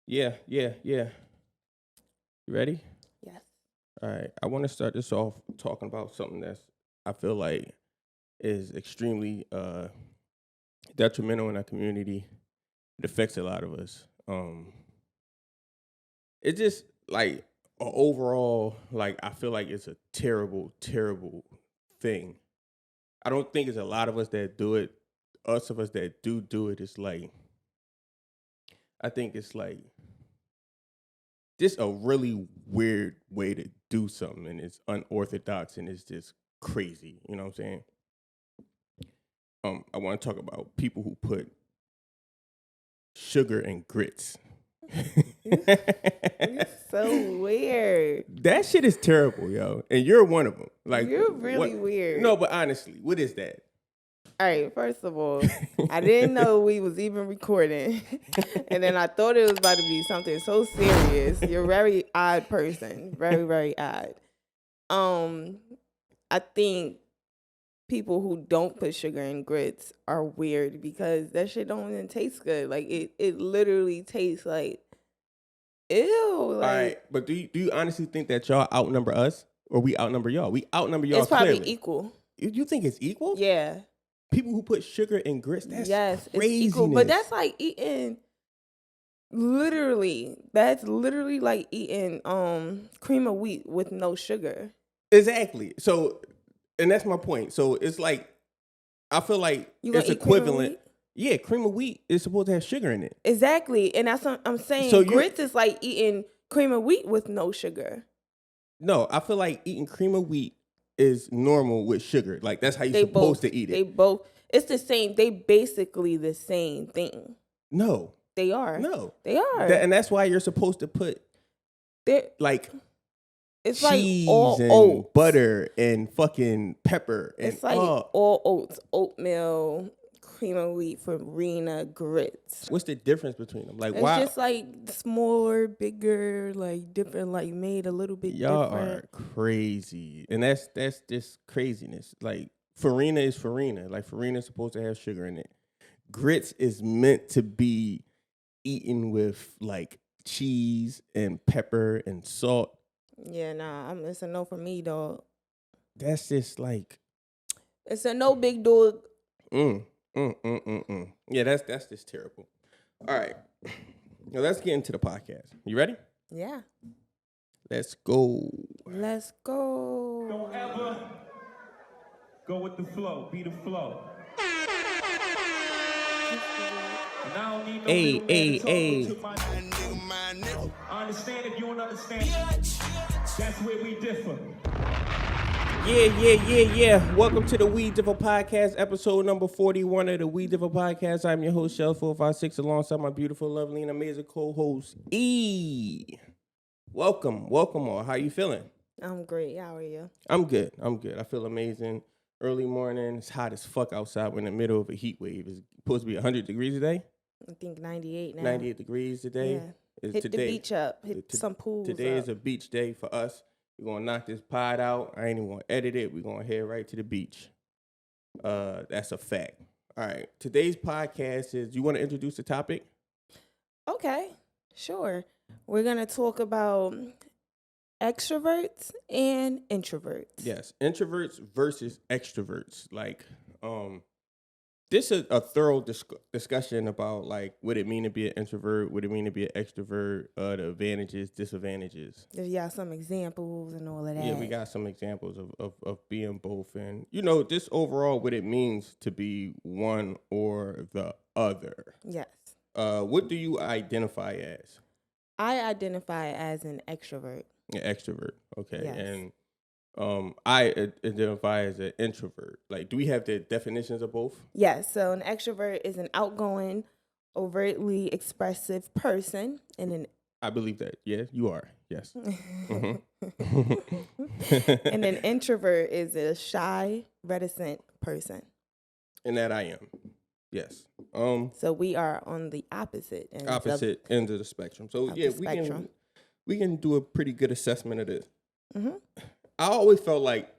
Yeah. You ready? Yes. All right. I want to start this off talking about something that's I feel like is extremely detrimental in our community. It affects a lot of us. It just like overall, like I feel like it's a terrible, terrible thing. I don't think it's a lot of us that do it. Us of us that do it, it's like I think it's like just a really weird way to do something, and it's unorthodox, and it's just crazy. You know what I'm saying? I want to talk about people who put sugar in grits. You're so weird. That shit is terrible, yo, and you're one of them. Like, You're what? really weird. No, but honestly, what is that? All right, first of all, I didn't know we was even recording. And then I thought it was about to be something so serious. You're a very odd person. Very, very odd. I think people who don't put sugar in grits are weird because that shit don't even taste good. Like it literally tastes like ew. All right, but do you honestly think that y'all outnumber us, or we outnumber y'all? We outnumber y'all. It's probably clearly. equal. You think it's equal? Yeah. People who put sugar in grits, that's Yes, craziness. it's equal. But that's like eating literally. That's literally like eating cream of wheat with no sugar. Exactly. So, and that's my point. So it's like I feel like it's equivalent. Yeah, cream of wheat is supposed to have sugar in it. Exactly, and that's what I'm saying. So grits is like eating cream of wheat with no sugar. No, I feel like eating cream of wheat is normal with sugar. Like that's how you're supposed to eat it. They both. It's the same. They basically the same thing. No, they are. No, they are. And that's why you're supposed to put like it's cheese like all and oats. butter and fucking pepper. And, it's like all oats, oatmeal, cream of wheat, farina, grits. What's the difference between them? Like, it's why? just like smaller, bigger, like different, like made a little bit Y'all different. are crazy, and that's just craziness. Like farina is farina. Like farina is supposed to have sugar in it. Grits is meant to be eaten with like cheese and pepper and salt. Yeah, nah, it's a no for me, dog. That's just like it's a no, big dog. Yeah, that's just terrible. All right, now let's get into the podcast. You ready? Yeah. Let's go. Let's go. Don't ever go with the flow. Be the flow. And I don't need no Hey. to my I understand if you don't understand. That's where we differ. Yeah. Welcome to the We Differ Podcast, episode number 41 of the We Differ Podcast. I'm your host, Shell456, alongside my beautiful, lovely, and amazing co-host, E. Welcome all. How you feeling? I'm great. How are you? I'm good. I feel amazing. Early morning. It's hot as fuck outside. We're in the middle of a heat wave. It's supposed to be 100 degrees today. I think 98 now. 98 degrees today. Yeah. Hit today. The beach up. Hit some pools Today up. is a beach day for us. We're going to knock this pod out. I ain't even going to edit it. We're going to head right to the beach. That's a fact. All right. Today's podcast is, you want to introduce the topic? Okay. Sure. We're going to talk about extroverts and introverts. Yes. Introverts versus extroverts. Like, this is a thorough discussion about like what it mean to be an introvert, what it mean to be an extrovert, the advantages, disadvantages. Yeah, some examples and all of that. Yeah, we got some examples of being both, and just overall what it means to be one or the other. Yes. What do you identify as? I identify as an extrovert. An extrovert, okay, yes. And I identify as an introvert. Like, do we have the definitions of both? Yes. So an extrovert is an outgoing, overtly expressive person, and I believe that. Yeah, you are. Yes. And an introvert is a shy, reticent person. And that I am. Yes. So we are on the opposite ends of the spectrum. So yeah, we can do a pretty good assessment of this. Mm-hmm. I always felt like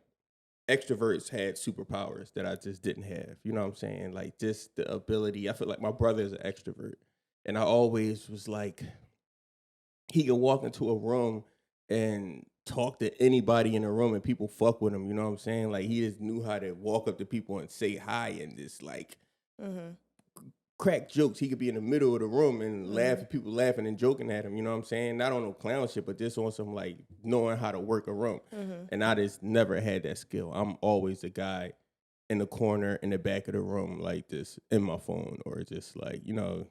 extroverts had superpowers that I just didn't have. You know what I'm saying? Like just the ability. I feel like my brother is an extrovert, and I always was like, he can walk into a room and talk to anybody in the room and people fuck with him. You know what I'm saying? Like he just knew how to walk up to people and say hi and just like crack jokes. He could be in the middle of the room and laugh at people laughing and joking at him. You know what I'm saying? Not on no clown shit, but just on some like knowing how to work a room. And I just never had that skill. I'm always the guy in the corner in the back of the room like this in my phone or just like, you know.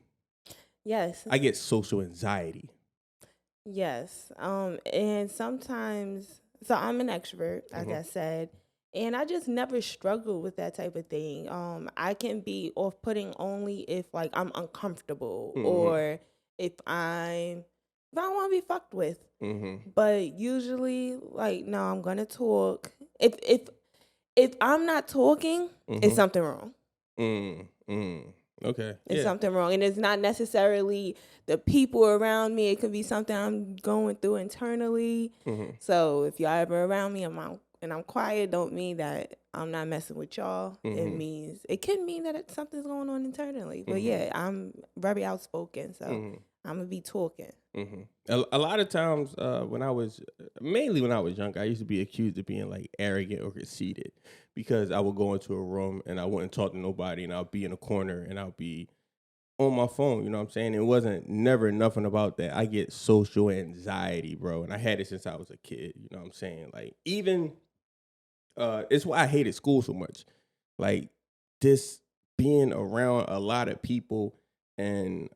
Yes. I get social anxiety. Yes. And sometimes, so I'm an extrovert, like I said, and I just never struggled with that type of thing. I can be off-putting only if like I'm uncomfortable or if I don't want to be fucked with. But usually, like, no, I'm gonna talk. If I'm not talking, it's something wrong. Okay. It's something wrong. And it's not necessarily the people around me. It could be something I'm going through internally. So if y'all ever around me and I'm quiet, don't mean that I'm not messing with y'all. It can mean that something's going on internally. But yeah, I'm very outspoken. So I'm going to be talking. A lot of times mainly when I was young, I used to be accused of being like arrogant or conceited because I would go into a room and I wouldn't talk to nobody and I'll be in a corner and I'll be on my phone. You know what I'm saying? It wasn't never nothing about that. I get social anxiety, bro. And I had it since I was a kid. You know what I'm saying? Like even, it's why I hated school so much. Like this being around a lot of people and,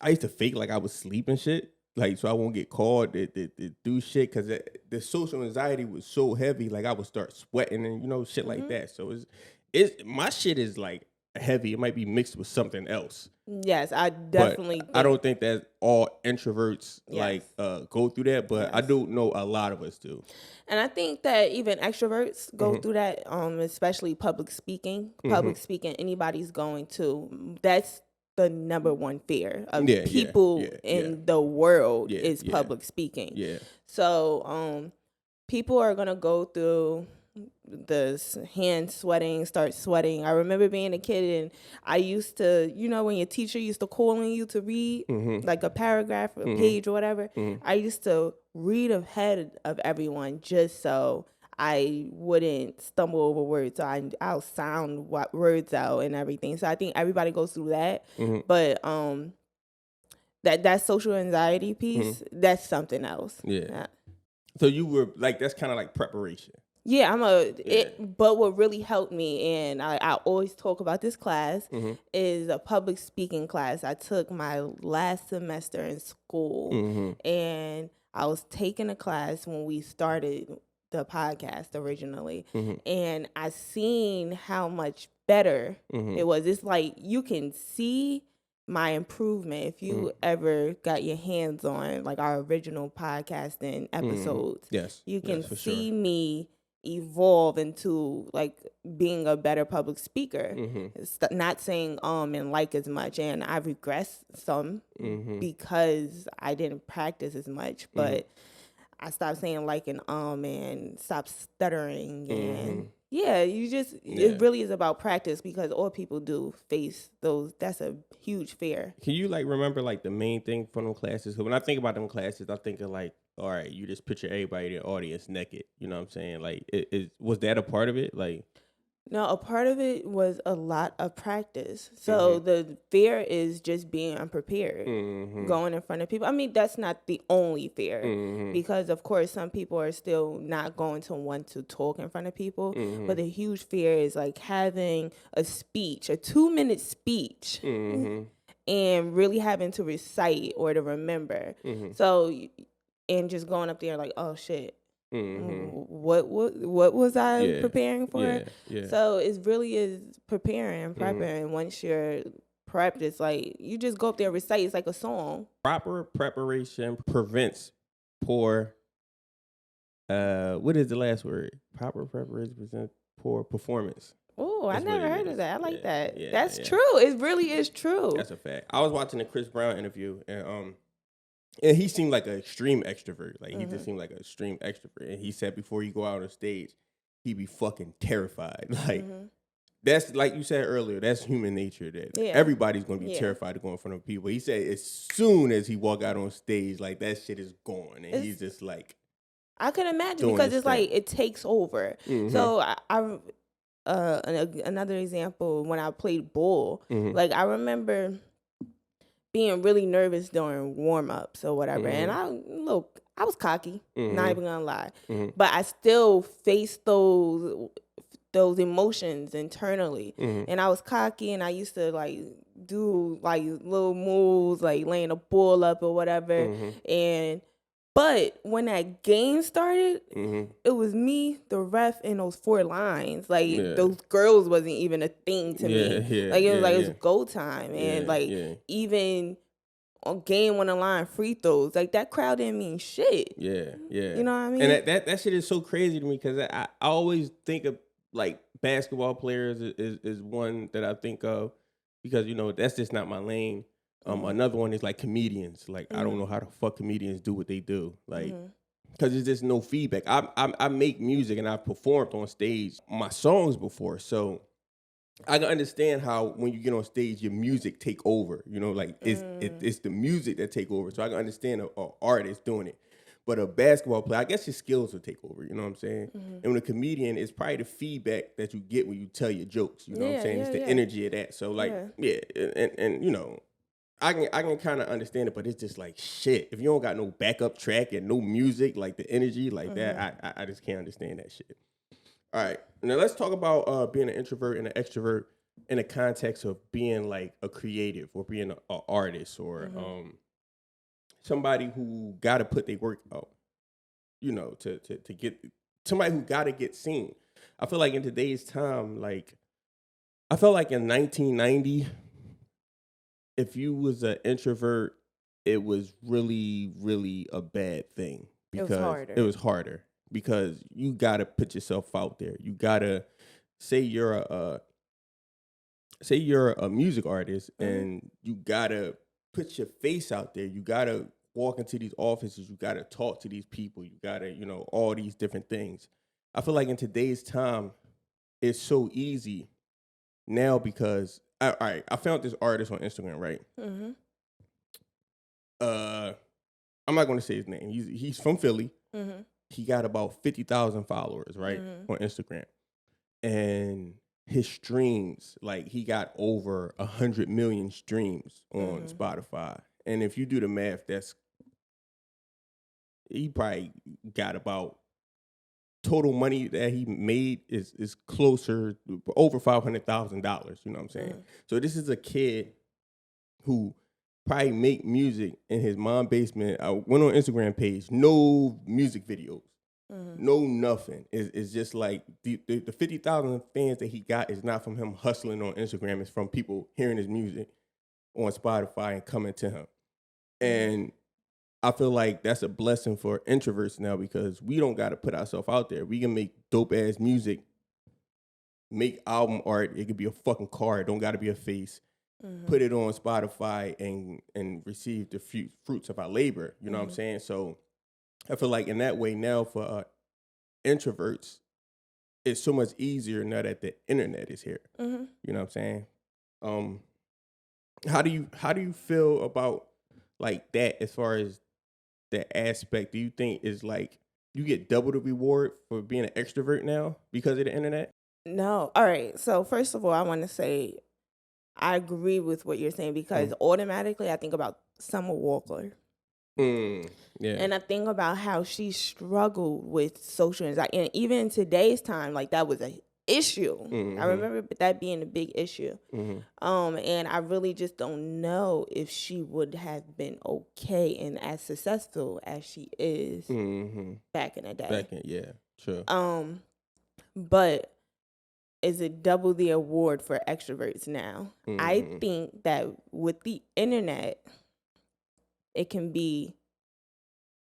I used to fake like I was sleeping shit, like so I won't get called to do shit because the social anxiety was so heavy. Like I would start sweating and shit like that. So it's my shit is like heavy. It might be mixed with something else. Yes, I definitely. I don't think that all introverts go through that, but I do know a lot of us do. And I think that even extroverts go through that, especially public speaking. Public speaking, anybody's going to. That's the number one fear of people in the world is public speaking. Yeah. So people are gonna go through this hand sweating, start sweating. I remember being a kid and I used to, when your teacher used to call on you to read like a paragraph, a page or whatever, I used to read ahead of everyone just so I wouldn't stumble over words. So I'll sound words out and everything. So I think everybody goes through that. But that social anxiety piece, that's something else. Yeah. So you were like, that's kind of like preparation. Yeah, but what really helped me, and I always talk about this class, is a public speaking class. I took my last semester in school, and I was taking a class when we started the podcast originally, and I seen how much better it was. It's like you can see my improvement if you ever got your hands on like our original podcasting episodes. Yes, you can see me evolve into like being a better public speaker. Not saying and like as much, and I regressed some because I didn't practice as much, but I stopped saying like and stopped stuttering and it really is about practice because all people do face those. That's a huge fear. Can you like remember like the main thing from them classes? Because when I think about them classes, I think of like, all right, you just picture everybody in the audience naked. You know what I'm saying? Like, was that a part of it? Like, no, a part of it was a lot of practice. So the fear is just being unprepared, going in front of people. I mean, that's not the only fear because, of course, some people are still not going to want to talk in front of people. But the huge fear is like having a speech, a 2-minute speech, and really having to recite or to remember. So, and just going up there like, oh, shit. What was I preparing for? So it really is preparing, prepping. And once you're prepped, it's like you just go up there and recite. It's like a song. Proper preparation prevents poor. What is the last word? Proper preparation prevents poor performance. Oh, I never heard of that. I like that. That's true. It really is true. That's a fact. I was watching the Chris Brown interview and he seemed like an extreme extrovert. Like, he just seemed like an extreme extrovert. And he said before you go out on stage, he'd be fucking terrified. Like, that's like you said earlier. That's human nature. That everybody's gonna be terrified to go in front of people. He said as soon as he walk out on stage, like that shit is gone, and he's just like. I can imagine because it's like it takes over. Mm-hmm. So another example when I played bull, like I remember being really nervous during warm ups or whatever, and I was cocky, not even gonna lie, but I still faced those emotions internally, and I was cocky, and I used to like do like little moves, like laying a bull up or whatever, But when that game started, it was me, the ref, and those 4 lines. Like those girls wasn't even a thing to me. Like it was go time, and even on game on the line, free throws, like that crowd didn't mean shit. Yeah. You know what I mean? And that shit is so crazy to me because I always think of like basketball players is one that I think of because that's just not my lane. Another one is like comedians. Like I don't know how the fuck comedians do what they do. Like because there's just no feedback. I make music and I've performed on stage my songs before, so I can understand how when you get on stage your music take over. Like it's the music that take over. So I can understand an artist doing it. But a basketball player, I guess your skills will take over, you know what I'm saying? And when a comedian, it's probably the feedback that you get when you tell your jokes, you know what I'm saying? It's the energy of that. So like, and I can kind of understand it, but it's just like shit. If you don't got no backup track and no music, like the energy like that, I just can't understand that shit. All right, now let's talk about being an introvert and an extrovert in the context of being like a creative or being an artist or somebody who got to put their work out, to get somebody who got to get seen. I feel like in today's time, like I felt like in 1990. If you was an introvert, it was really, really a bad thing because it was harder because you gotta put yourself out there. You gotta say you're a music artist and you gotta put your face out there. You gotta walk into these offices. You gotta talk to these people. You gotta, all these different things. I feel like in today's time, it's so easy now because. All right, I found this artist on Instagram, right? I'm not going to say his name. He's from Philly. He got about 50,000 followers, right, on Instagram, and his streams, like he got over 100 million streams on Spotify. And if you do the math, he probably got about. Total money that he made is closer over $500,000. You know what I'm saying? So this is a kid who probably make music in his mom's basement. I went on Instagram page, no music videos, no nothing. It's just like the 50,000 fans that he got is not from him hustling on Instagram. It's from people hearing his music on Spotify and coming to him. And I feel like that's a blessing for introverts now because we don't got to put ourselves out there. We can make dope ass music, make album art. It could be a fucking card. Don't got to be a face. Put it on Spotify and receive the fruits of our labor. You know what I'm saying? So I feel like in that way now for introverts, it's so much easier now that the internet is here. You know what I'm saying? How do you feel about like that as far as that aspect? Do you think is like you get double the reward for being an extrovert now because of the internet? No. All right. So first of all, I want to say I agree with what you're saying because automatically I think about Summer Walker. And I think about how she struggled with social anxiety. And even in today's time, like that was an issue. I remember that being a big issue. And I really just don't know if she would have been okay and as successful as she is back in the day. Sure. But is it double the award for extroverts now? I think that with the internet, it can be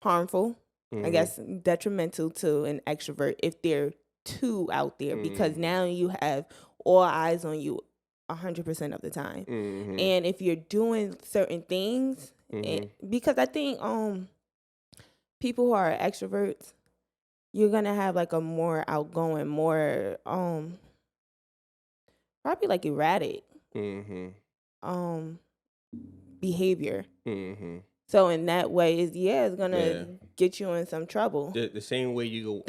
harmful, I guess detrimental to an extrovert if they're too out there because now you have all eyes on you 100% of the time. And if you're doing certain things, because I think people who are extroverts, you're gonna have like a more outgoing, more probably like erratic behavior. So in that way, it's gonna get you in some trouble. The same way you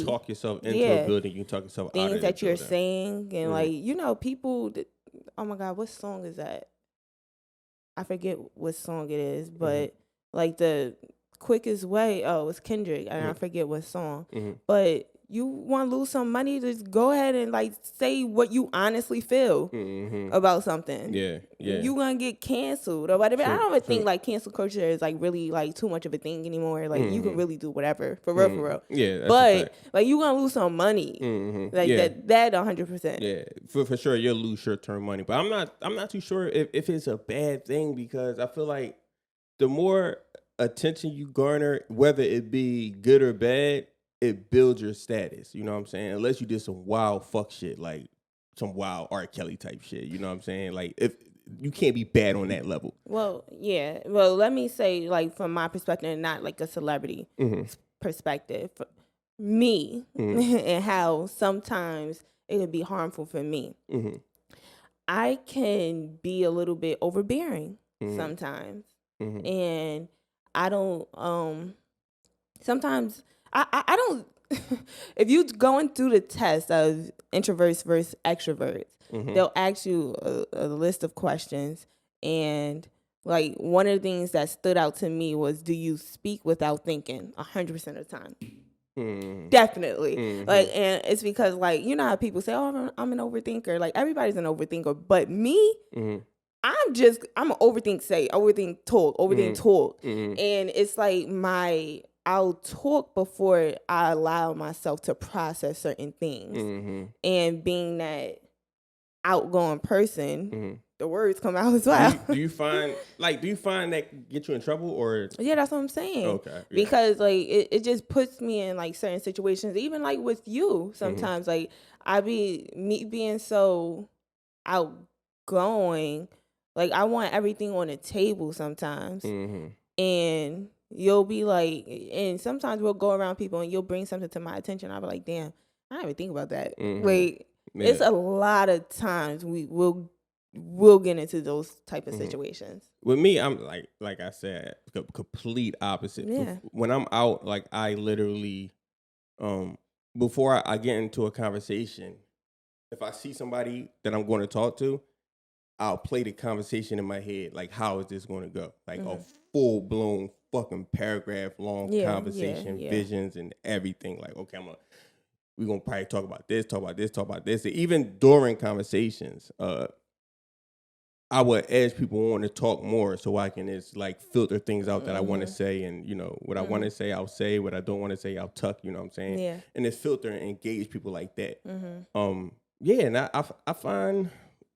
talk yourself into a building, you can talk yourself out of things that you're building. saying, and like people. Oh my God, what song is that? I forget what song it is, but like the quickest way. Oh, it's Kendrick, and I forget what song. But you want to lose some money, just go ahead and like say what you honestly feel about something. Yeah. You gonna get canceled or whatever. I don't even think like cancel culture is like really like too much of a thing anymore. Like you can really do whatever for real. Yeah, that's but like you gonna lose some money. Like that 100%. Yeah, for sure you'll lose short-term money. But I'm not too sure if it's a bad thing, because I feel like the more attention you garner, whether it be good or bad, it builds your status. You know what I'm saying? Unless you did some wild fuck shit, like some wild R. Kelly type shit. You know what I'm saying? Like, if you can't be bad on that level. Well, yeah. Well, let me say, like, from my perspective, and not like a celebrity perspective, me and how sometimes it could be harmful for me. I can be a little bit overbearing sometimes, and I don't. Sometimes I don't. If you going through the test of introverts versus extroverts, they'll ask you a list of questions, and like one of the things that stood out to me was, do you speak without thinking 100% of the time? Definitely. Like, and it's because, like, you know how people say, oh, I'm an overthinker. Like, everybody's an overthinker, but me, I'm an overthink talk. And it's like I'll talk before I allow myself to process certain things. And being that outgoing person, the words come out as well. Do you find that get you in trouble, or? Yeah, that's what I'm saying. Okay. Yeah. Because like it just puts me in like certain situations, even like with you sometimes, like me being so outgoing, like I want everything on the table sometimes. And you'll be like, and sometimes we'll go around people and you'll bring something to my attention. I'll be like, damn, I didn't even think about that. Like, it's a lot of times we'll get into those type of situations. With me, I'm like I said, complete opposite. Yeah. When I'm out, like I literally, before I get into a conversation, if I see somebody that I'm going to talk to, I'll play the conversation in my head. Like, how is this going to go? Like a full blown fucking paragraph long conversation, visions and everything. Like, okay, we're going to probably talk about this. And even during conversations, I would edge people on to talk more so I can just like filter things out that I want to say. And, you know, what I want to say, I'll say. What I don't want to say, I'll tuck, you know what I'm saying? Yeah. And just filter and engage people like that. And I find,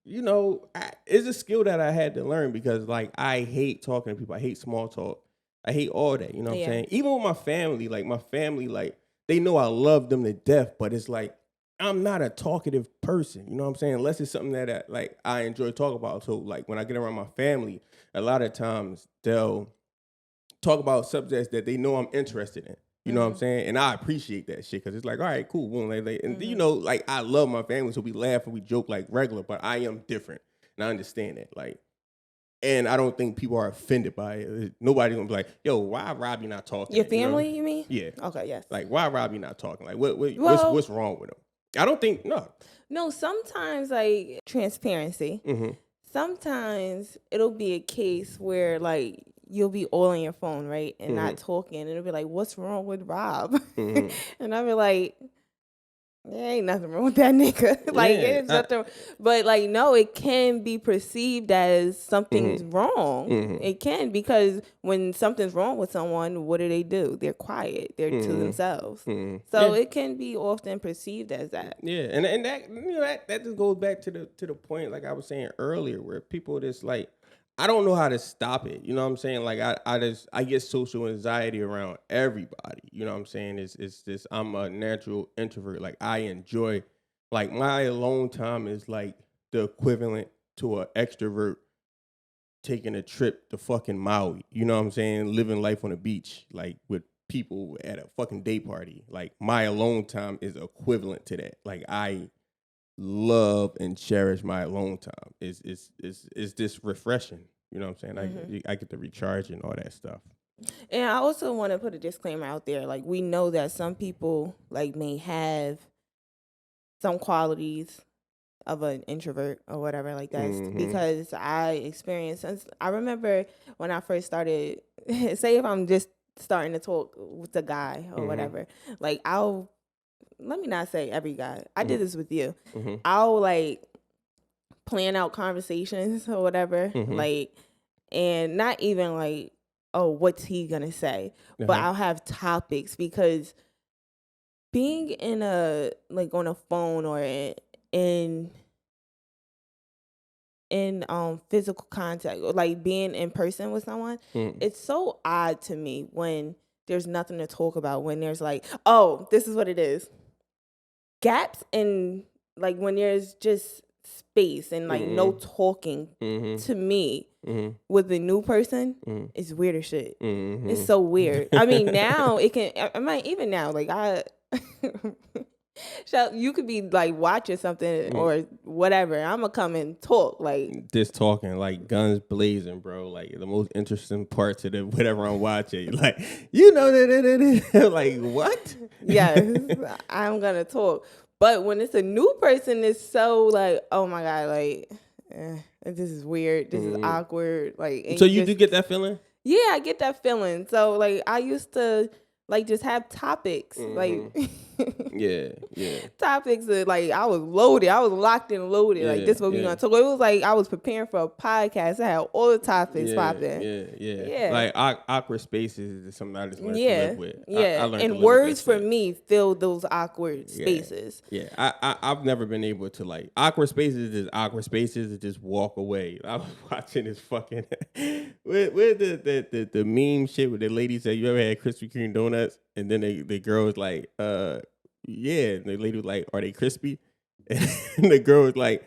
you know, it's a skill that I had to learn, because like I hate talking to people. I hate small talk. I hate all that, you know what I'm saying? Even with my family, like they know I love them to death, but it's like I'm not a talkative person, you know what I'm saying? Unless it's something that I enjoy talking about. So like when I get around my family, a lot of times they'll talk about subjects that they know I'm interested in. You know what I'm saying? And I appreciate that shit, because it's like, all right, cool. Boom, and you know, like I love my family, so we laugh and we joke like regular, but I am different. And I understand that. Like, and I don't think people are offended by it. Nobody's gonna be like, yo, why Robbie not talking? Your family, you mean? Yeah. Okay, yes. Like, why Robbie not talking? Like, what's wrong with him? I don't think, No, sometimes like transparency. Sometimes it'll be a case where like you'll be all on your phone, right? And not talking. And it'll be like, what's wrong with Rob? And I'll be like, there ain't nothing wrong with that nigga. Like, it's nothing. But like, no, it can be perceived as something's wrong. It can, because when something's wrong with someone, what do? They're quiet. They're to themselves. So it can be often perceived as that. Yeah, and that, you know, that just goes back to the point, like I was saying earlier, where people just like, I don't know how to stop it. You know what I'm saying? Like I get social anxiety around everybody. You know what I'm saying? It's this, I'm a natural introvert. Like I enjoy, like my alone time is like the equivalent to an extrovert taking a trip to fucking Maui. You know what I'm saying? Living life on the beach, like with people at a fucking day party. Like my alone time is equivalent to that. Like I love and cherish my alone time. It's this refreshing. You know what I'm saying? I get to recharge and all that stuff. And I also want to put a disclaimer out there. Like, we know that some people like may have some qualities of an introvert or whatever like that, because I experienced, I remember when I first started, say if I'm just starting to talk with a guy or whatever, like let me not say every guy, I did this with you, I'll like plan out conversations or whatever, like, and not even like, oh, what's he gonna say, but I'll have topics, because being in a, like on a phone or in physical contact, or like being in person with someone, it's so odd to me when there's nothing to talk about, when there's like, oh, this is what it is, gaps, and like when there's just space and like no talking, to me, with a new person, it's weird as shit. It's so weird. I mean, now it can, I might even now, like you could be like watching something or whatever, I'm gonna come and talk, like just talking, like guns blazing, bro, like the most interesting parts of the whatever I'm watching, like, you know, like, what? Yes, I'm gonna talk. But when it's a new person, it's so like, oh my God, like, this is weird, this is awkward, like. So you do get that feeling? Yeah, I get that feeling. So like, I used to like just have topics, like yeah topics that like I was loaded, I was locked and loaded, like this is what we gonna talk. It was like I was preparing for a podcast. I had all the topics popping. Yeah. Like awkward spaces is something I just learned to live with. Yeah, I and words for me fill those awkward spaces. Yeah, I've never been able to, like, awkward spaces is awkward spaces to just walk away. I was watching this fucking with the meme shit with the lady said, you ever had Krispy Kreme donuts? And then the girl was like, yeah. And the lady was like, are they crispy? And the girl was like,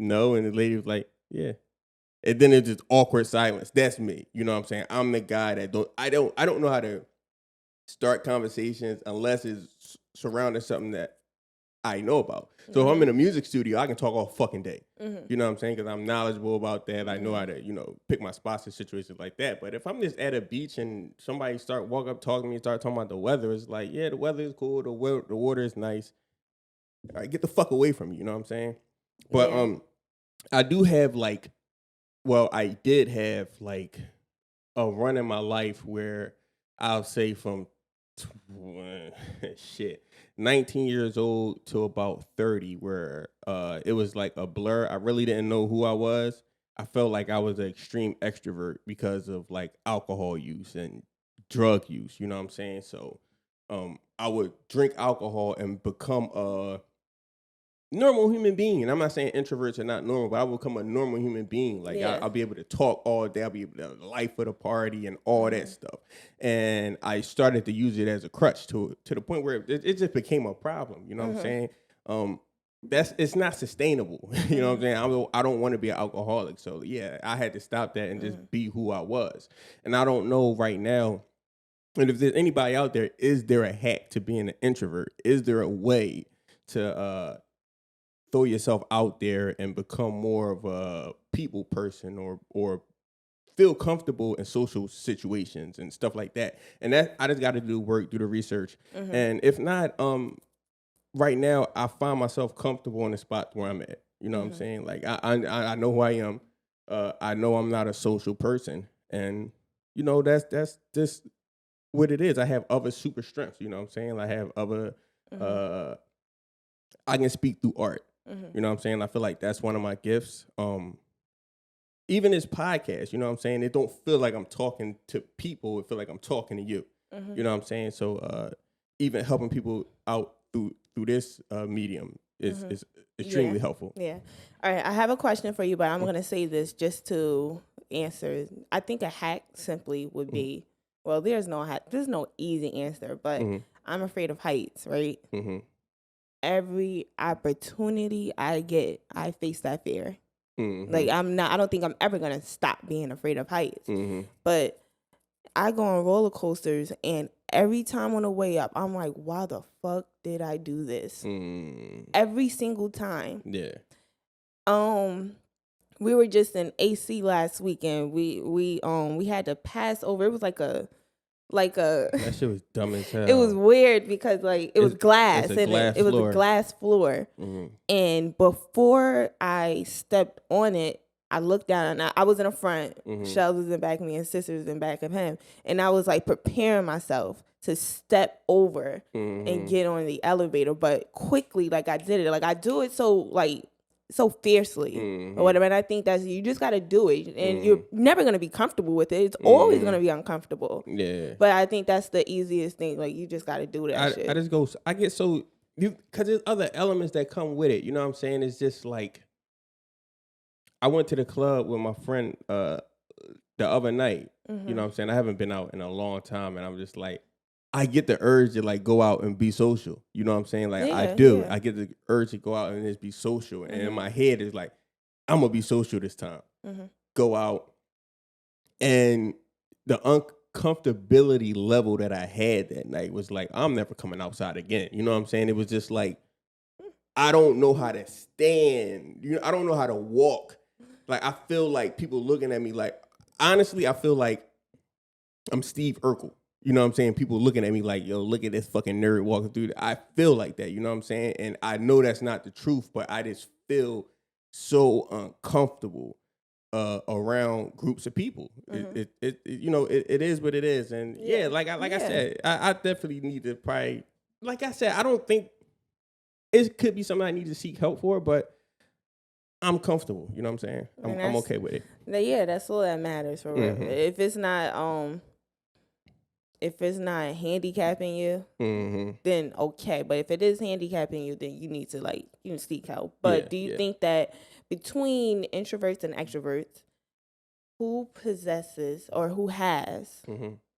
no. And the lady was like, yeah. And then it's just awkward silence. That's me. You know what I'm saying? I'm the guy that I don't know how to start conversations unless it's surrounding something that I know about. So if I'm in a music studio, I can talk all fucking day. You know what I'm saying? Because I'm knowledgeable about that. I know how to, you know, pick my spots in situations like that. But if I'm just at a beach and somebody walk up talking to me, start talking about the weather, it's like, yeah, the weather is cool. The water is nice. All right, get the fuck away from me. You know what I'm saying? But I do have I did have like a run in my life where I'll say from 19 years old to about 30, where it was like a blur. I really didn't know who I was. I felt like I was an extreme extrovert because of like alcohol use and drug use, you know what I'm saying? So I would drink alcohol and become a normal human being. And I'm not saying introverts are not normal, but I will become a normal human being. Like I'll be able to talk all day. I'll be able to life of the party and all that stuff. And I started to use it as a crutch to the point where it just became a problem. You know what I'm saying? It's not sustainable. You know what I'm saying? I don't want to be an alcoholic. So yeah, I had to stop that and just be who I was. And I don't know right now. And if there's anybody out there, is there a hack to being an introvert? Is there a way to throw yourself out there and become more of a people person or feel comfortable in social situations and stuff like that? And that I just got to do work, do the research. And if not, right now I find myself comfortable in the spot where I'm at. You know what I'm saying? Like I know who I am. I know I'm not a social person, and you know that's just what it is. I have other super strengths. You know what I'm saying? I have other. I can speak through art. You know what I'm saying? I feel like that's one of my gifts. Even this podcast, you know what I'm saying? It don't feel like I'm talking to people. It feel like I'm talking to you. You know what I'm saying? So even helping people out through this medium is extremely helpful. Yeah. All right. I have a question for you, but I'm going to say this just to answer. I think a hack simply would be, well, there's no hack. There's no easy answer, but I'm afraid of heights, right? Every opportunity I get, I face that fear. Like I don't think I'm ever gonna stop being afraid of heights. But I go on roller coasters and every time on the way up, I'm like, why the fuck did I do this? Every single time. Yeah. We were just in AC last weekend. We had to pass over. It was like a that shit was dumb as hell. It was weird because like it was glass and it was a glass floor. And before I stepped on it, I looked down and I was in the front. Shells was in back of me and sisters in back of him. And I was like preparing myself to step over and get on the elevator. But quickly, like I did it. Like I do it so fiercely or whatever. And I think that's, you just got to do it. And you're never going to be comfortable with it. It's always going to be uncomfortable. Yeah. But I think that's the easiest thing. Like you just got to do that shit. I get so, because there's other elements that come with it. You know what I'm saying? It's just like, I went to the club with my friend the other night. You know what I'm saying? I haven't been out in a long time. And I'm just like, I get the urge to like go out and be social. You know what I'm saying? Like I do. Yeah. I get the urge to go out and just be social. And in my head is like, I'm going to be social this time. Go out. And the uncomfortability level that I had that night was like, I'm never coming outside again. You know what I'm saying? It was just like, I don't know how to stand. I don't know how to walk. Like, I feel like people looking at me like, honestly, I feel like I'm Steve Urkel. You know what I'm saying? People looking at me like, yo, look at this fucking nerd walking through. I feel like that, you know what I'm saying? And I know that's not the truth, but I just feel so uncomfortable around groups of people. It is what it is. And I said, I definitely need to probably, like I said, I don't think it could be something I need to seek help for, but I'm comfortable. You know what I'm saying? I'm okay with it. Yeah, that's all that matters for real. If it's not handicapping you, then okay. But if it is handicapping you, then you need to seek help. But do you think that between introverts and extroverts, who possesses or who has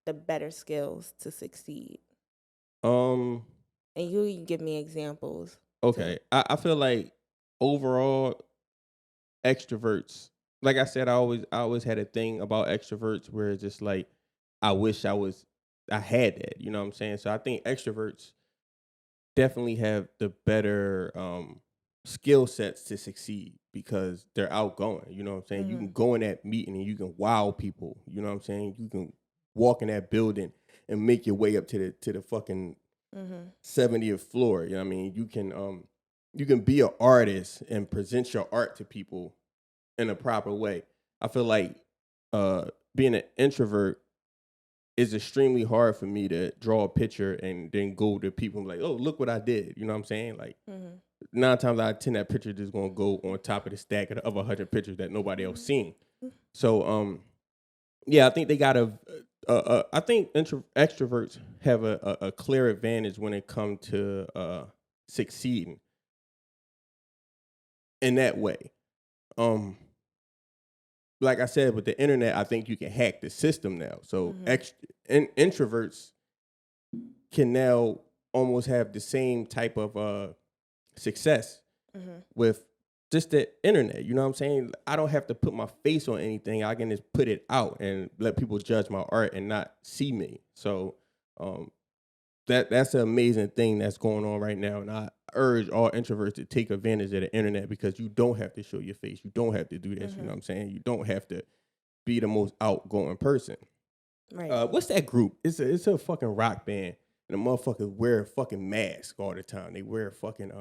the better skills to succeed? And you can give me examples. Okay. I feel like overall extroverts, like I said, I always had a thing about extroverts where it's just like, I wish I had that, you know what I'm saying? So I think extroverts definitely have the better skill sets to succeed because they're outgoing, you know what I'm saying? You can go in that meeting and you can wow people, you know what I'm saying? You can walk in that building and make your way up to the fucking 70th floor, you know what I mean? You can be an artist and present your art to people in a proper way. I feel like being an introvert, it's extremely hard for me to draw a picture and then go to people and be like, oh, look what I did. You know what I'm saying? Like 9 times out of 10, that picture just going to go on top of the stack of 100 pictures that nobody else seen. So, I think they got I think extroverts have a clear advantage when it comes to succeeding in that way. Like I said, with the internet, I think you can hack the system now. So introverts can now almost have the same type of success with just the internet. You know what I'm saying? I don't have to put my face on anything. I can just put it out and let people judge my art and not see me. So that's an amazing thing that's going on right now. And I urge all introverts to take advantage of the internet because you don't have to show your face. You don't have to do this. You know what I'm saying? You don't have to be the most outgoing person. Right. What's that group? It's a fucking rock band. And the motherfuckers wear a fucking mask all the time. They wear a fucking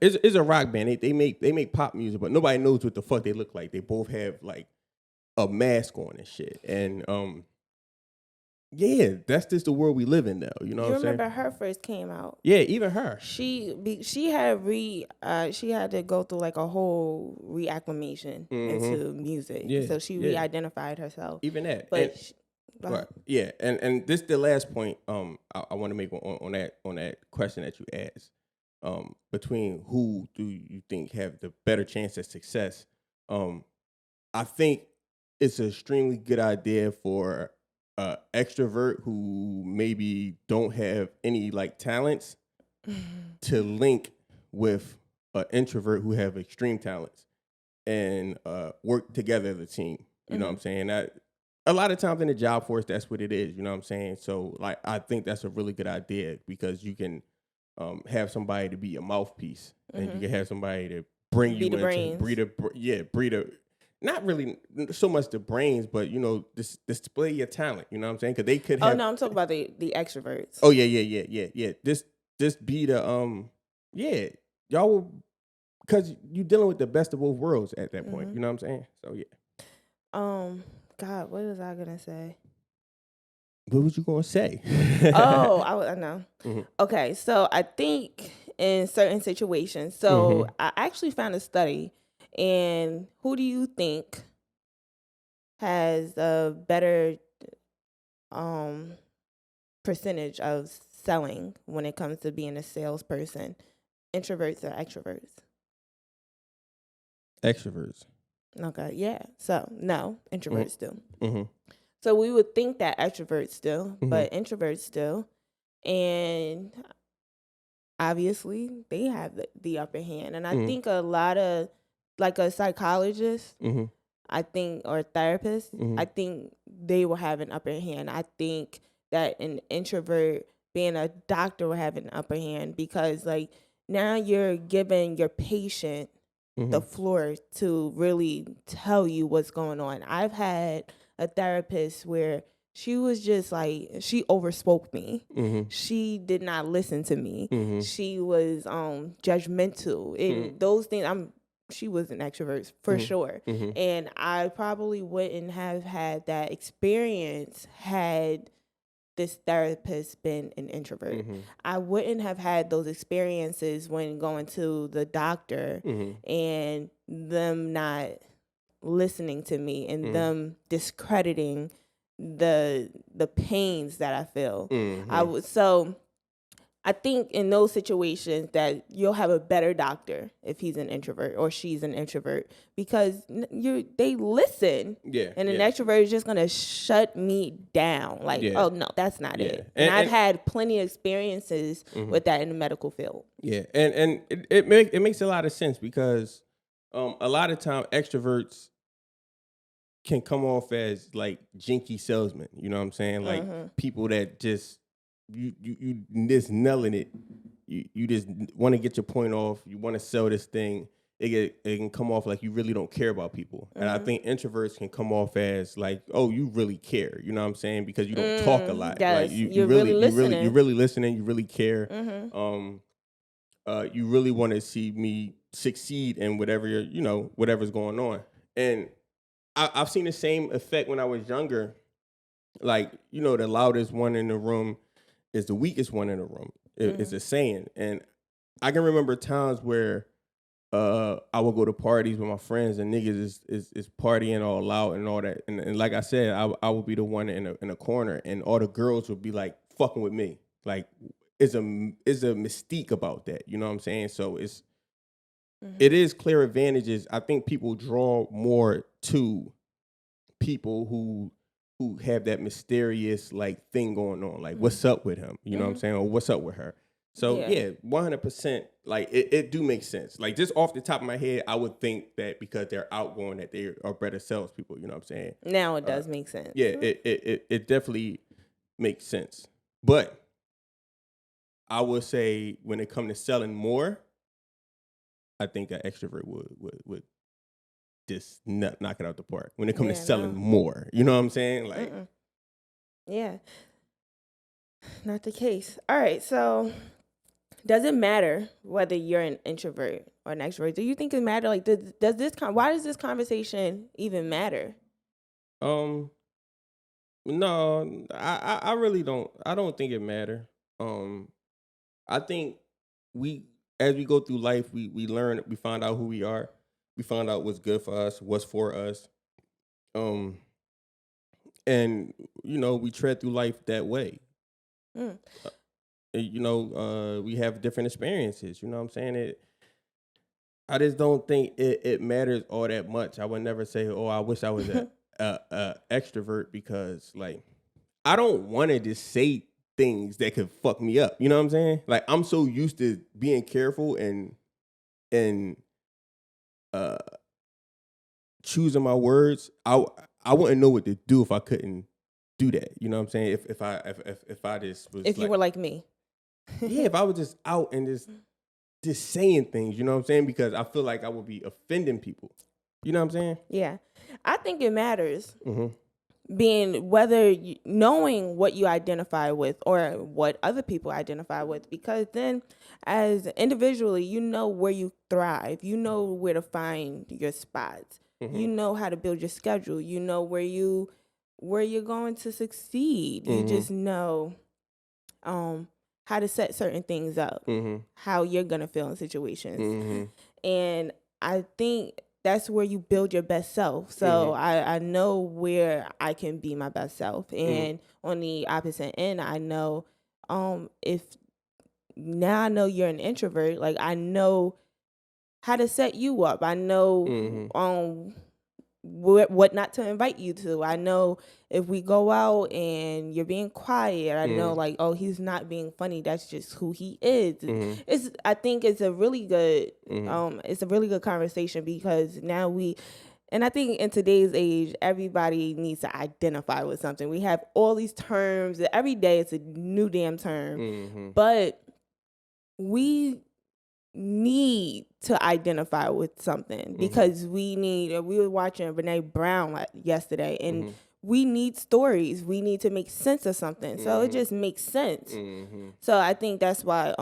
It's a rock band. They make pop music, but nobody knows what the fuck they look like. They both have like a mask on and shit. And yeah, that's just the world we live in now. You know what I'm saying? You remember her first came out? Yeah, even her. She had to go through like a whole reacclimation into music. Yeah, so she re-identified herself. Even that. But and this is the last point I want to make on that question that you asked. Between who do you think have the better chance at success? I think it's an extremely good idea for extrovert who maybe don't have any like talents to link with an introvert who have extreme talents and work together as a team. You know what I'm saying? a lot of times in the job force, that's what it is. You know what I'm saying? So like, I think that's a really good idea because you can have somebody to be your mouthpiece, and you can have somebody to bring you into breed a not really so much the brains, but display your talent. You know what I'm saying? Because they could have. Oh no, I'm talking about the extroverts. Oh yeah. This be the y'all will, because you're dealing with the best of both worlds at that point. You know what I'm saying? So yeah. God, what was I gonna say? What was you gonna say? I know. Okay, so I think in certain situations, I actually found a study, and who do you think has a better percentage of selling when it comes to being a salesperson, introverts or extroverts? Extroverts. Okay, yeah. So no, introverts do. So we would think that extroverts do, but introverts do, and obviously they have the upper hand. And I think a lot of, like a psychologist, I think, or a therapist, I think they will have an upper hand. I think that an introvert being a doctor will have an upper hand because, like, now you're giving your patient the floor to really tell you what's going on. I've had a therapist where she was just like, she overspoke me. She did not listen to me. She was judgmental. And those things, she was an extrovert for sure. And I probably wouldn't have had that experience had this therapist been an introvert. I wouldn't have had those experiences when going to the doctor and them not listening to me and them discrediting the pains that I feel. I think in those situations that you'll have a better doctor if he's an introvert or she's an introvert because they listen. And an extrovert is just going to shut me down. Like, oh, no, that's not it. And I've had plenty of experiences with that in the medical field. Yeah, and it makes a lot of sense because a lot of time extroverts can come off as like jinky salesmen. You know what I'm saying? Like people that just you just nailing it. You just want to get your point off. You want to sell this thing. It can come off like you really don't care about people. And I think introverts can come off as like, oh, you really care. You know what I'm saying? Because you don't talk a lot. Yes. Like you're really listening. You're really listening. You really care. You really want to see me succeed in whatever's going on. And I've seen the same effect when I was younger. Like, the loudest one in the room is the weakest one in the room. It's a saying. And I can remember times where I would go to parties with my friends and niggas is partying all loud and all that. And like I said, I would be the one in a corner and all the girls would be like fucking with me. Like, it's a mystique about that. You know what I'm saying? So it is clear advantages. I think people draw more to people who have that mysterious like thing going on, like what's up with him, you know what I'm saying, or what's up with her. So 100%, like it do make sense. Like just off the top of my head, I would think that because they're outgoing that they are better salespeople. You know what I'm saying? Now it does make sense. Yeah, it definitely makes sense. But I would say when it comes to selling more, I think an extrovert would just knock it out the park when it comes to selling more. You know what I'm saying? Like, yeah, not the case. All right, so does it matter whether you're an introvert or an extrovert? Do you think it matter? Like, why does this conversation even matter? No, I really don't. I don't think it matter. I think as we go through life, we learn, we find out who we are. We find out what's good for us, what's for us. And, we tread through life that way. We have different experiences. You know what I'm saying? I just don't think it matters all that much. I would never say, oh, I wish I was a extrovert because, like, I don't want to just say things that could fuck me up. You know what I'm saying? Like, I'm so used to being careful and choosing my words. I wouldn't know what to do if I couldn't do that. You know what I'm saying? If I just was if you were like me. Yeah, if I was just out and just saying things, you know what I'm saying? Because I feel like I would be offending people. You know what I'm saying? Yeah. I think it matters. Being whether knowing what you identify with or what other people identify with, because then as individually, you know where you thrive, you know where to find your spots, you know how to build your schedule, you know where you're going to succeed, you just know how to set certain things up, how you're gonna feel in situations, and I think that's where you build your best self. So I know where I can be my best self. And on the opposite end, I know if now I know you're an introvert, like I know how to set you up. I know what not to invite you to. I know if we go out and you're being quiet, I know like, oh, he's not being funny. That's just who he is. I think it's a really good it's a really good conversation, because now and I think in today's age, everybody needs to identify with something. We have all these terms. Every day it's a new damn term. But we need to identify with something, because we were watching Brene Brown yesterday, and we need stories. We need to make sense of something. So it just makes sense. So I think that's why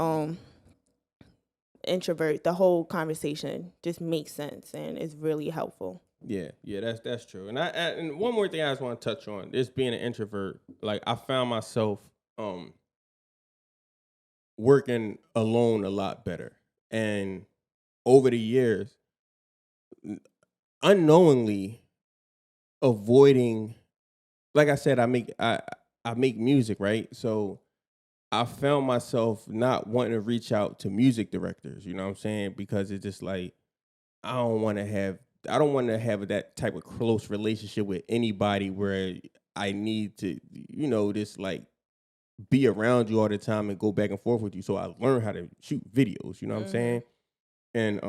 introvert, the whole conversation just makes sense and is really helpful. Yeah, that's true. And one more thing I just want to touch on, this being an introvert, like I found myself working alone a lot better. And over the years, unknowingly avoiding, like I said, I make music, right? So I found myself not wanting to reach out to music directors, you know what I'm saying? Because it's just like, I don't want to have that type of close relationship with anybody where I need to, just like be around you all the time and go back and forth with you. So I learned how to shoot videos, you know what I'm saying? And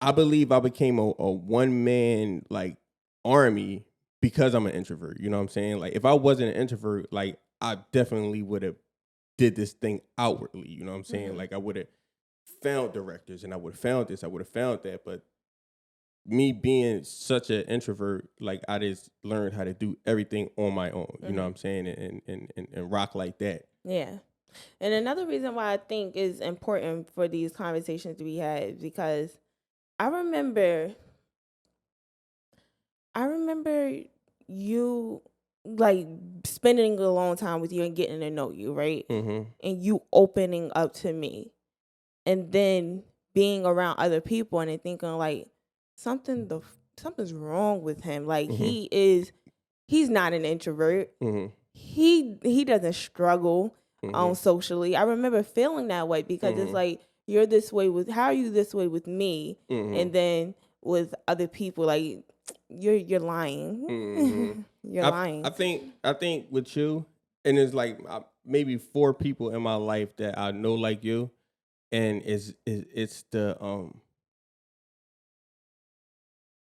I believe I became a one-man like army because I'm an introvert, you know what I'm saying? Like if I wasn't an introvert, like I definitely would have did this thing outwardly, you know what I'm saying? Like I would have found directors and I would have found this, I would have found that, but me being such an introvert, like I just learned how to do everything on my own, you know what I'm saying, and rock like that. Yeah. And another reason why I think is important for these conversations to be had is because I remember you like spending a long time with you and getting to know you, right? And you opening up to me, and then being around other people and thinking like something's wrong with him. Like he's not an introvert. He doesn't struggle socially. I remember feeling that way because it's like, you're this way how are you this way with me? And then with other people, like you're lying. You're lying. I think with you, and it's like maybe 4 people in my life that I know like you, and it's the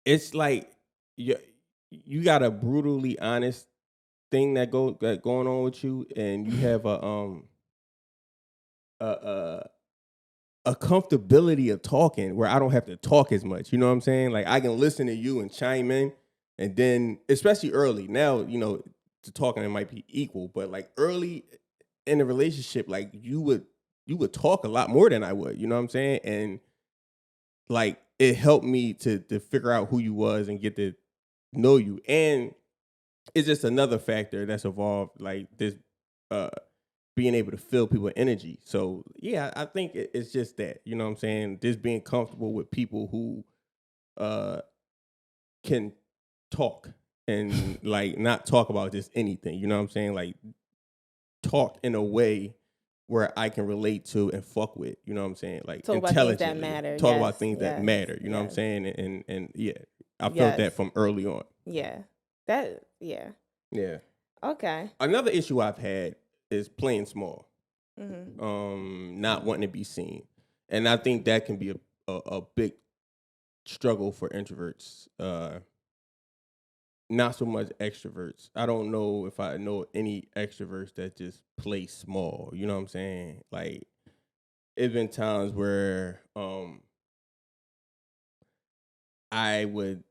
it's like you got a brutally honest thing that going on with you, and you have a comfortability of talking where I don't have to talk as much. You know what I'm saying? Like I can listen to you and chime in, and then especially early now, to talking it might be equal, but like early in the relationship, like you would talk a lot more than I would. You know what I'm saying? And like it helped me to figure out who you was and get to know you. And it's just another factor that's evolved, like this being able to feel people's energy. So yeah, I think it's just that, you know what I'm saying? Just being comfortable with people who can talk and like not talk about just anything, you know what I'm saying? Like talk in a way where I can relate to and fuck with, you know what I'm saying? Like talk intelligently. About things that matter. Talk about things that matter, you know what I'm saying? And yeah, I felt that from early on. Yeah. Yeah. Okay. Another issue I've had is playing small, not wanting to be seen, and I think that can be a big struggle for introverts. Not so much extroverts. I don't know if I know any extroverts that just play small. You know what I'm saying? Like, it's been times where I would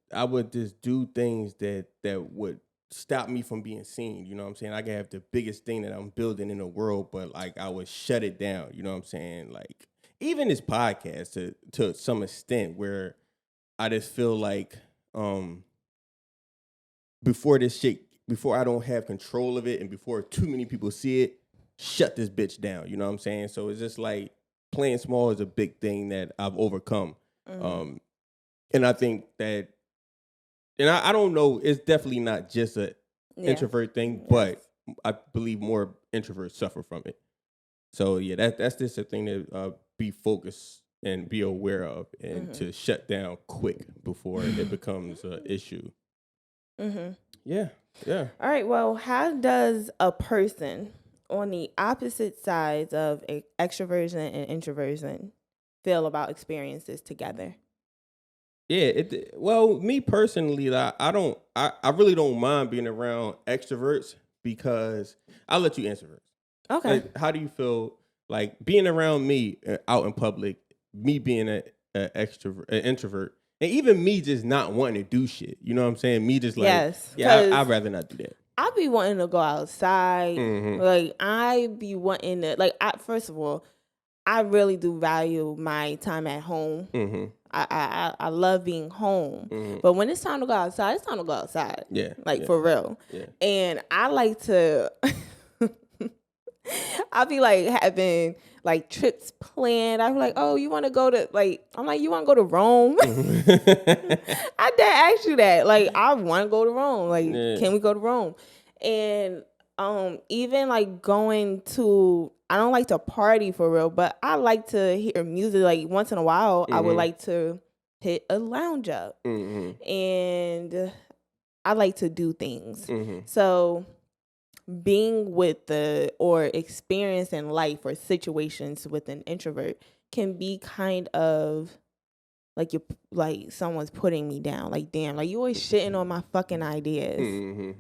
just do things that would stop me from being seen. You know what I'm saying? I can have the biggest thing that I'm building in the world, but like I would shut it down. You know what I'm saying? Like, even this podcast to some extent, where I just feel like before I don't have control of it, and before too many people see it, shut this bitch down. You know what I'm saying? So it's just like playing small is a big thing that I've overcome. Mm-hmm. And I think that, and I don't know, it's definitely not just a introvert thing, but I believe more introverts suffer from it. So yeah, that's just a thing to be focused and be aware of, and to shut down quick before it becomes an issue. Mm-hmm. Yeah. All right. Well, how does a person on the opposite sides of extroversion and introversion feel about experiences together? Yeah. Well, me personally, I really don't mind being around extroverts, because I'll let you answer first. Okay. Like, how do you feel like being around me out in public, me being an introvert? And even me just not wanting to do shit. You know what I'm saying? Me just like, I'd rather not do that. I be wanting to go outside. Mm-hmm. Like, I be wanting to, like, first of all, I really do value my time at home. Mm-hmm. I love being home. Mm-hmm. But when it's time to go outside, it's time to go outside. Yeah. Like, for real. Yeah. And I like to... I'll be like having like trips planned. I'm like, oh, you want to go to you want to go to Rome? I did ask you that. Like, I want to go to Rome. Like, can we go to Rome? And even like going to, I don't like to party for real, but I like to hear music. Like, once in a while, I would like to hit a lounge up, and I like to do things. So being with or experiencing life or situations with an introvert can be kind of like someone's putting me down. Like, damn, like, you always shitting on my fucking ideas.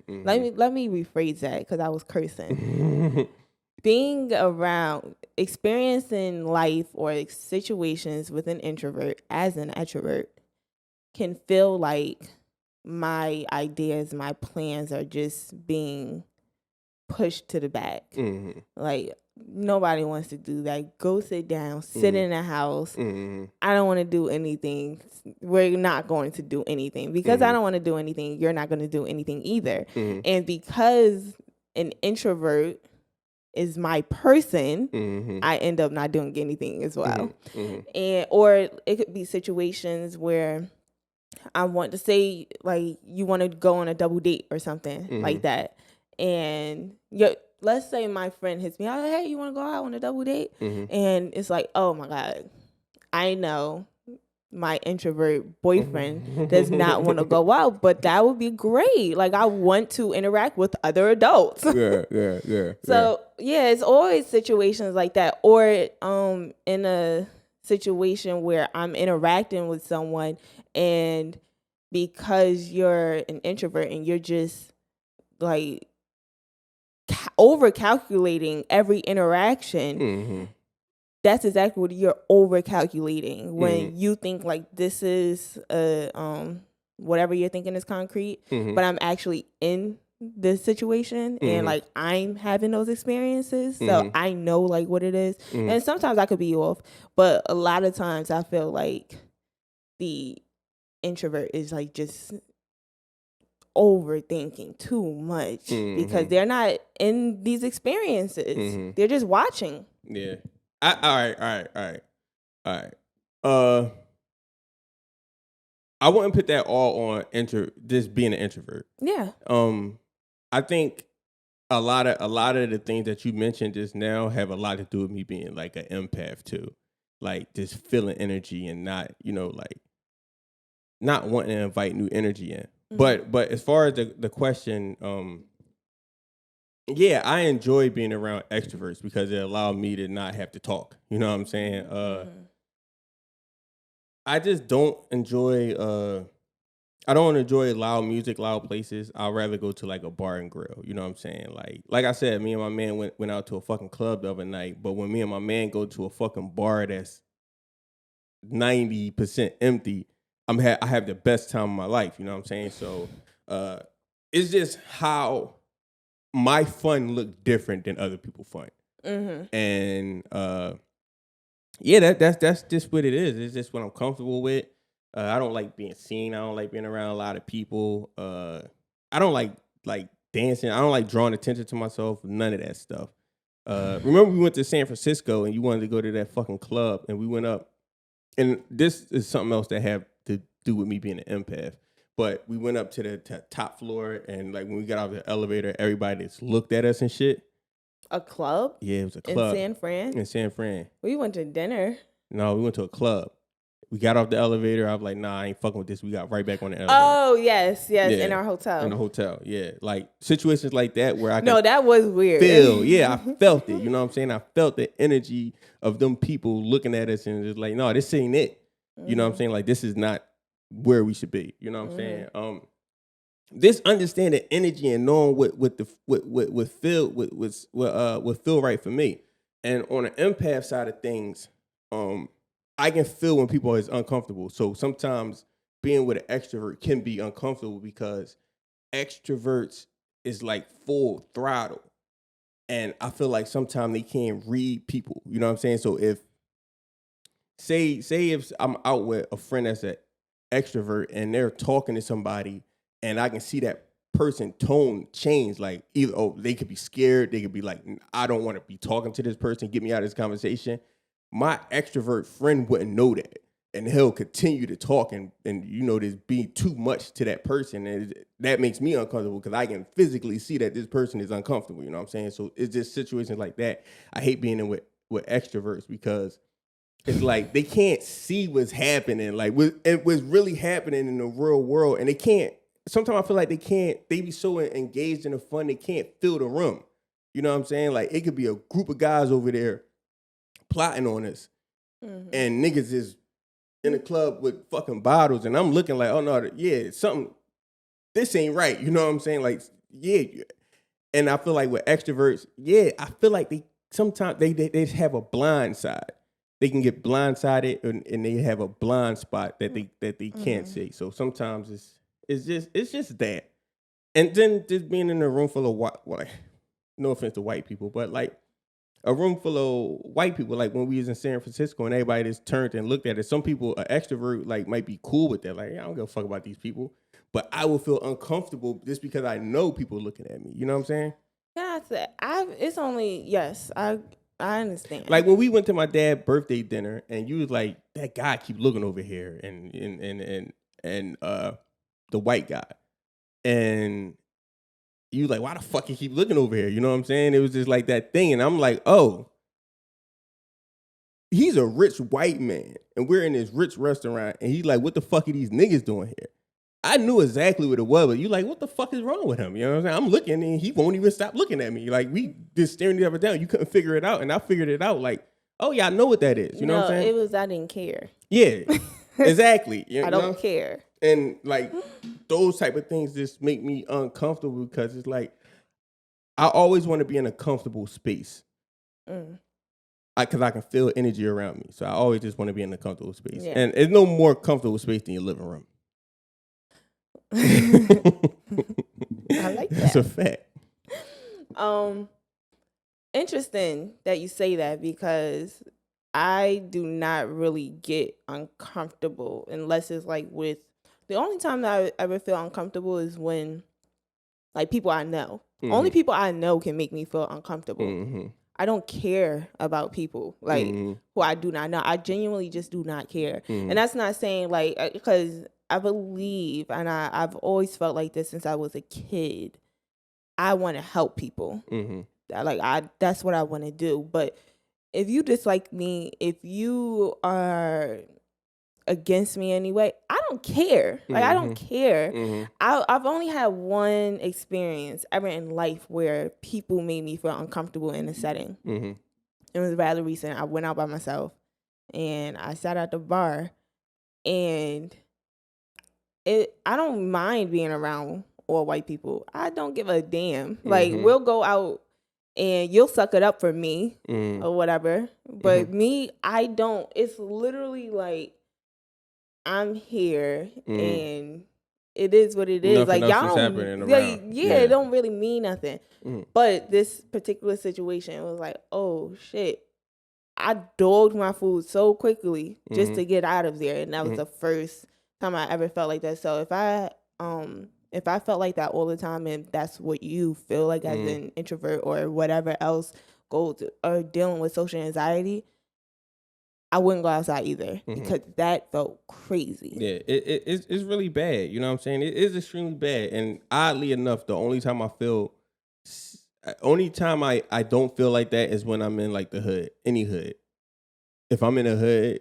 Let me rephrase that, because I was cursing. Being around, experiencing life or situations with an introvert as an extrovert can feel like my ideas, my plans are just being pushed to the back. Like, nobody wants to do that. Go sit down, sit in a house. I don't want to do anything. We're not going to do anything. Because I don't want to do anything, you're not going to do anything either. And because an introvert is my person, I end up not doing anything as well. And or it could be situations where I want to say, like, you want to go on a double date or something like that. And let's say my friend hits me, oh, hey, you want to go out on a double date? And it's like, oh my God, I know my introvert boyfriend does not want to go out, but that would be great. Like, I want to interact with other adults. So it's always situations like that. Or in a situation where I'm interacting with someone, and because you're an introvert and you're just like over calculating every interaction, that's exactly what you're over calculating when you think like this is whatever you're thinking is concrete, but I'm actually in this situation and like I'm having those experiences, so I know like what it is. And sometimes I could be off, but a lot of times I feel like the introvert is like just overthinking too much because they're not in these experiences. They're just watching. Yeah. All right. I wouldn't put that all on just being an introvert. Yeah. I think a lot of the things that you mentioned just now have a lot to do with me being like an empath too. Like just feeling energy and not, like not wanting to invite new energy in. But as far as the question, yeah, I enjoy being around extroverts because it allowed me to not have to talk. You know what I'm saying? I just don't enjoy. I don't enjoy loud music, loud places. I'd rather go to like a bar and grill. You know what I'm saying? Like I said, me and my man went out to a fucking club the other night. But when me and my man go to a fucking bar that's 90% empty, I have the best time of my life. You know what I'm saying? So it's just how my fun look different than other people's fun. Mm-hmm. And yeah, that's just what it is. It's just what I'm comfortable with. I don't like being seen. I don't like being around a lot of people. I don't like dancing. I don't like drawing attention to myself. None of that stuff. Remember we went to San Francisco and you wanted to go to that fucking club and we went up. And this is something else that have to do with me being an empath. But we went up to the top floor and like when we got out of the elevator, everybody just looked at us and shit. A club? Yeah, it was a club. In San Fran? In San Fran. We went to dinner. No, we went to a club. We got off the elevator. I was like, nah, I ain't fucking with this. We got right back on the elevator. Oh, yes, yeah, in our hotel. In the hotel, yeah. Like situations like that where I No, that was weird. I felt it. You know what I'm saying? I felt the energy of them people looking at us and just like, no, this ain't it. Mm-hmm. You know what I'm saying? Like, this is not where we should be. You know what I'm saying? This understanding energy and knowing what feel right for me. And on the empath side of things, I can feel when people are uncomfortable. So sometimes being with an extrovert can be uncomfortable because extroverts is like full throttle. And I feel like sometimes they can't read people. You know what I'm saying? So if, say if I'm out with a friend that's an extrovert and they're talking to somebody and I can see that person tone change, like either, they could be scared. They could be like, I don't want to be talking to this person. Get me out of this conversation. My extrovert friend wouldn't know that. And he'll continue to talk and there's being too much to that person. And that makes me uncomfortable because I can physically see that this person is uncomfortable. You know what I'm saying? So it's just situations like that. I hate being in with extroverts because it's like they can't see what's happening, like what's really happening in the real world. And they can't, sometimes I feel like they be so engaged in the fun, they can't feel the room. You know what I'm saying? Like it could be a group of guys over there plotting on us, and niggas is in the club with fucking bottles, and I'm looking like, oh no, yeah, something, this ain't right. You know what I'm saying? Like, yeah. And I feel like with extroverts, yeah, I feel like they sometimes they have a blind side. They can get blindsided, and they have a blind spot that they can't see. So sometimes it's just that. And then just being in a room full of white, no offense to white people, but like a room full of white people, like when we was in San Francisco and everybody just turned and looked at it. Some people, an extrovert, like might be cool with that. Like, I don't give a fuck about these people. But I will feel uncomfortable just because I know people looking at me. You know what I'm saying? Yeah, it's only, yes, I understand. Like when we went to my dad's birthday dinner and you was like, that guy keep looking over here and the white guy. And you like, why the fuck he keep looking over here? You know what I'm saying? It was just like that thing. And I'm like, oh, he's a rich white man. And we're in this rich restaurant. And he's like, what the fuck are these niggas doing here? I knew exactly what it was. But you like, what the fuck is wrong with him? You know what I'm saying? I'm looking and he won't even stop looking at me. Like we just staring each other down. You couldn't figure it out. And I figured it out. Like, oh yeah, I know what that is. You know what I'm saying? It was, I didn't care. Yeah, exactly. You I don't care. And like those type of things just make me uncomfortable because it's like I always want to be in a comfortable space. Because I can feel energy around me. So I always just want to be in a comfortable space. Yeah. And there's no more comfortable space than your living room. I like that. That's a fact. Interesting that you say that because I do not really get uncomfortable unless it's like with, the only time that I ever feel uncomfortable is when like people I know. Only people I know can make me feel uncomfortable. I don't care about people like who I do not know. I genuinely just do not care. And that's not saying like, because I believe, and I've always felt like this since I was a kid, I want to help people. That's what I want to do. But if you dislike me, if you are against me anyway, I don't care. Like I don't care. I've only had one experience ever in life where people made me feel uncomfortable in a setting. It was rather recent. I went out by myself and I sat at the bar And I don't mind being around all white people. I don't give a damn. Like, we'll go out and you'll suck it up for me or whatever. But me, I don't. It's literally like, I'm here and it is what it is. Nothing like, y'all don't, it don't really mean nothing. But this particular situation was like, oh shit, I dogged my food so quickly just to get out of there, and that was the first time I ever felt like that. So if I felt like that all the time, and that's what you feel like as an introvert or whatever else goes or dealing with social anxiety, I wouldn't go outside either because that felt crazy. Yeah, it's really bad. You know what I'm saying? It is extremely bad. And oddly enough, the only time I don't feel like that is when I'm in like the hood, any hood. If I'm in a hood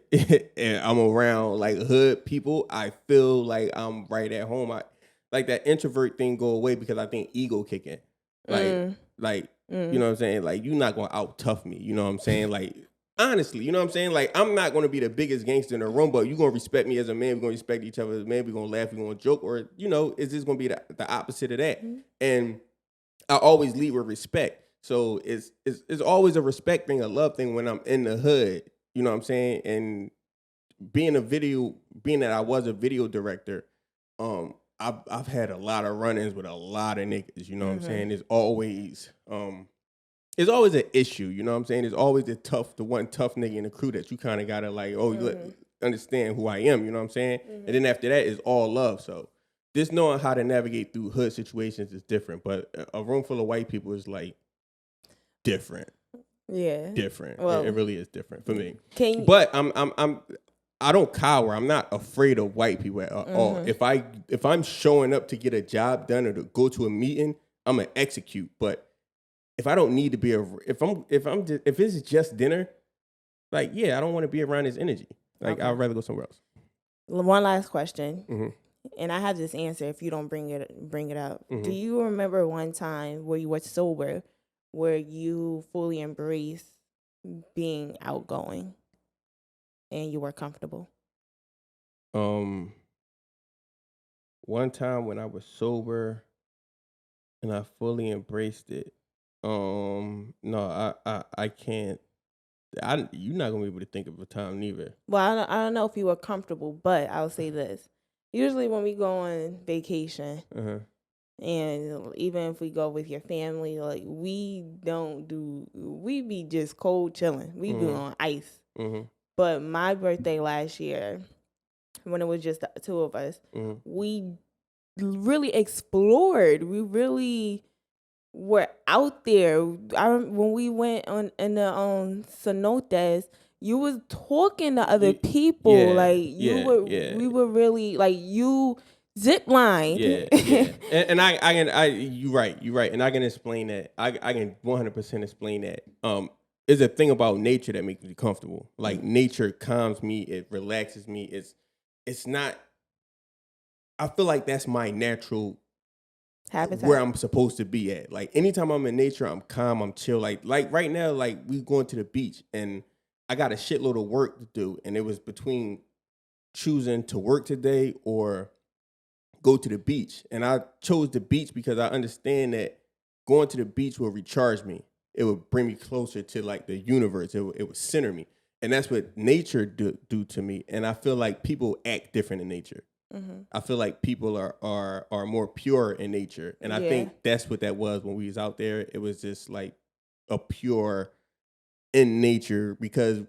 and I'm around like hood people, I feel like I'm right at home. Like that introvert thing go away because I think ego kick in. Like you know what I'm saying? Like, you're not going to out tough me. You know what I'm saying? Like, honestly, you know what I'm saying? Like, I'm not going to be the biggest gangster in the room, but you're going to respect me as a man. We're going to respect each other as a man. We're going to laugh. We're going to joke. Or, you know, is this going to be the opposite of that? And I always lead with respect. So it's always a respect thing, a love thing when I'm in the hood. You know what I'm saying? And being that I was a video director, I've had a lot of run-ins with a lot of niggas. You know what I'm saying? It's always an issue. You know what I'm saying? It's always the one tough nigga in the crew that you kind of gotta like, you understand who I am. You know what I'm saying? And then after that is all love. So just knowing how to navigate through hood situations is different. But a room full of white people is like different. Yeah, different. Well, it really is different for me. But I don't cower. I'm not afraid of white people at all. If I'm showing up to get a job done or to go to a meeting, I'm gonna execute. But if I don't need to be if it's just dinner, like, yeah, I don't want to be around his energy. Like, I'd rather go somewhere else. One last question, and I have this answer. If you don't bring it up, do you remember one time where you were sober, where you fully embraced being outgoing and you were comfortable? One time when I was sober and I fully embraced it. No, I can't. You're not gonna be able to think of a time neither. Well, I don't know if you were comfortable, but I'll say this: usually when we go on vacation, and even if we go with your family, like, we be just cold chilling. We be on ice. But my birthday last year, when it was just the two of us, we really explored. We really were out there. When we went in the cenotes, you was talking to other people. We were really like, you zip line. And I you're right. And I can explain that. I can 100% explain that. It's a thing about nature that makes me comfortable. Like, nature calms me, it relaxes me. It's not. I feel like that's my natural habitat, where I'm supposed to be at. Like, anytime I'm in nature, I'm calm, I'm chill. Like right now, like, we going to the beach and I got a shitload of work to do, and it was between choosing to work today or go to the beach. And I chose the beach because I understand that going to the beach will recharge me. It would bring me closer to like the universe. It would center me. And that's what nature do to me. And I feel like people act different in nature. I feel like people are more pure in nature. And I think that's what that was when we was out there. It was just like a pure in nature, because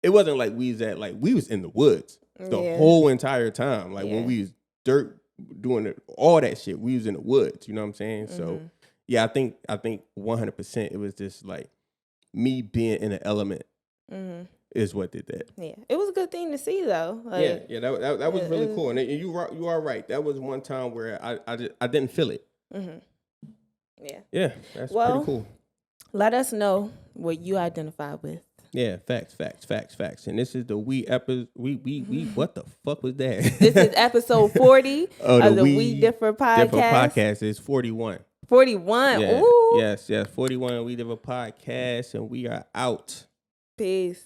it wasn't like we was in the woods the whole entire time. Like, when we was dirt doing all that shit, we was in the woods. You know what I'm saying? So yeah, I think 100% it was just like me being in the element is what did that. Yeah, it was a good thing to see though. Like, that was really cool. And you are right. That was one time where I didn't feel it. Yeah, that's pretty cool. Let us know what you identify with. Yeah, facts. And this is the We what the fuck was that? This is episode 40 of the We Differ podcast. Differ podcast is 41. 41. Yeah. Ooh. Yes. 41. We Differ podcast, and we are out. Peace.